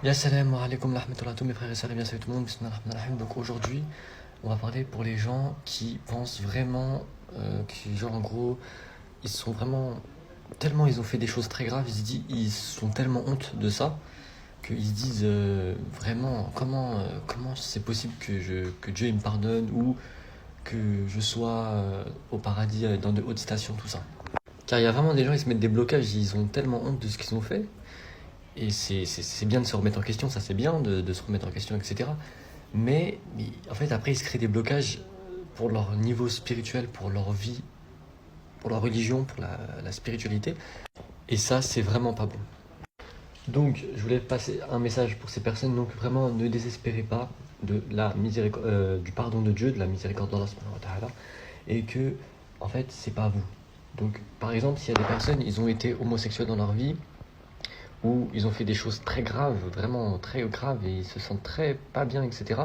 Ya salam wa alaikum wa rahmatullahi tous mes frères et sœurs et bien salut tout le monde, bismillah ar-Rahman ar-Rahim. Donc aujourd'hui, on va parler pour les gens qui pensent vraiment, qui genre en gros, ils sont vraiment, tellement ils ont fait des choses très graves, ils sont tellement honte de ça, qu'ils se disent vraiment comment c'est possible que Dieu il me pardonne ou que je sois au paradis dans de hautes stations, tout ça. Car il y a vraiment des gens, ils se mettent des blocages, ils ont tellement honte de ce qu'ils ont fait. Et c'est bien de se remettre en question, ça c'est bien de se remettre en question, etc. Mais en fait, après, ils se créent des blocages pour leur niveau spirituel, pour leur vie, pour leur religion, pour la spiritualité. Et ça, c'est vraiment pas bon. Donc, je voulais passer un message pour ces personnes. Donc, vraiment, ne désespérez pas de la du pardon de Dieu, de la miséricorde d'Allah subhanahu wa ta'ala. Et que, en fait, c'est pas vous. Donc, par exemple, s'il y a des personnes, ils ont été homosexuels dans leur vie, où ils ont fait des choses très graves, vraiment très graves, et ils se sentent très pas bien, etc.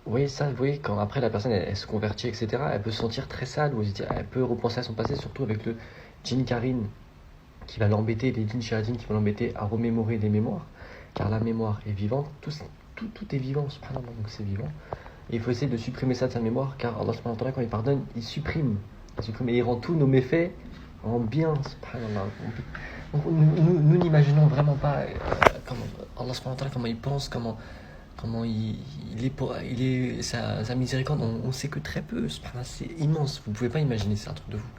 Vous voyez ça, vous voyez, quand après la personne elle se convertit, etc., elle peut se sentir très sale, ou elle peut repenser à son passé, surtout avec le djinn Karine qui va l'embêter, les djinns shayatin qui vont l'embêter à remémorer les mémoires, car la mémoire est vivante, tout est vivant, subhanallah, donc c'est vivant. Et il faut essayer de supprimer ça de sa mémoire, car Allah subhanahu wa ta'ala, quand il pardonne, il supprime, et il rend tous nos méfaits en bien, subhanallah. Donc, nous n'imaginons vraiment pas comment Allah subhanahu wa ta'ala, comment il pense, comment il est sa miséricorde, on sait que très peu, subhanallah, c'est immense, vous pouvez pas imaginer, c'est un truc de vous.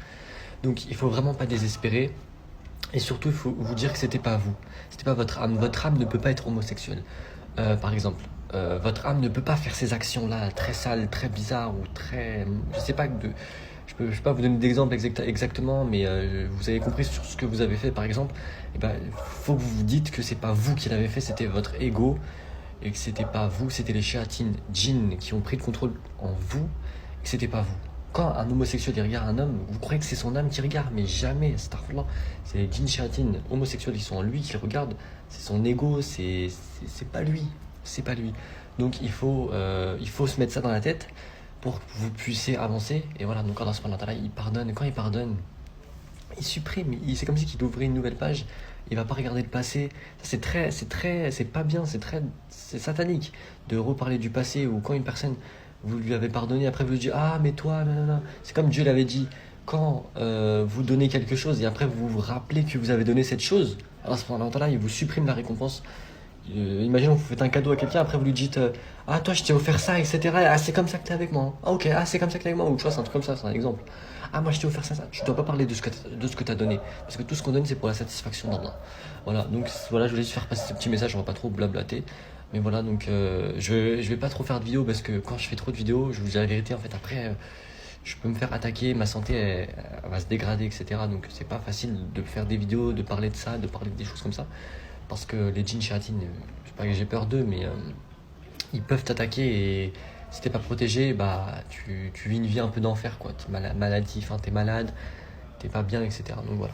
Donc il faut vraiment pas désespérer, et surtout il faut vous dire que c'était pas vous, c'était pas votre âme ne peut pas être homosexuelle. Par exemple, votre âme ne peut pas faire ces actions-là très sales, très bizarres ou très, je sais pas je peux pas vous donner d'exemple exactement, mais vous avez compris sur ce que vous avez fait, par exemple. Et ben, faut que vous vous dites que c'est pas vous qui l'avez fait, c'était votre ego, et que c'était pas vous, c'était les shayatin, djinns qui ont pris le contrôle en vous, et que c'était pas vous. Quand un homosexuel il regarde un homme, vous croyez que c'est son âme qui regarde, mais jamais, astaghfirullah. C'est les djinns shayatin homosexuels qui sont en lui qui le regardent, c'est son ego, c'est pas lui, c'est pas lui. Donc il faut se mettre ça dans la tête pour que vous puissiez avancer. Et voilà, donc Allah subhanahu wa ta'ala, il pardonne. Et quand il pardonne, il supprime. C'est comme si il ouvrait une nouvelle page. Il va pas regarder le passé. C'est pas bien, c'est satanique de reparler du passé. Ou quand une personne, vous lui avez pardonné, après vous lui dites, ah, mais toi, non, non, non. C'est comme Dieu l'avait dit, quand vous donnez quelque chose et après vous vous rappelez que vous avez donné cette chose, Allah subhanahu wa ta'ala, il vous supprime la récompense. Imaginons que vous faites un cadeau à quelqu'un, après vous lui dites ah, toi, je t'ai offert ça, etc. Ah, c'est comme ça que t'es avec moi. Ah, ok, ah, c'est comme ça que t'es avec moi. Ou tu vois, c'est un truc comme ça, c'est un exemple. Ah, moi, je t'ai offert ça. Tu dois pas parler de ce que t'as donné. Parce que tout ce qu'on donne, c'est pour la satisfaction d'Allah. Voilà, donc voilà, je voulais juste faire passer ce petit message, on va pas trop blablater. Mais voilà, donc je vais pas trop faire de vidéos parce que quand je fais trop de vidéos, je vous dis la vérité, en fait, après, je peux me faire attaquer, ma santé elle va se dégrader, etc. Donc c'est pas facile de faire des vidéos, de parler de ça, de parler des choses comme ça. Parce que les djinns shayatin, je sais pas que j'ai peur d'eux, mais ils peuvent t'attaquer et si t'es pas protégé, bah tu vis une vie un peu d'enfer, quoi. T'es maladif, t'es malade, t'es pas bien, etc. Donc voilà.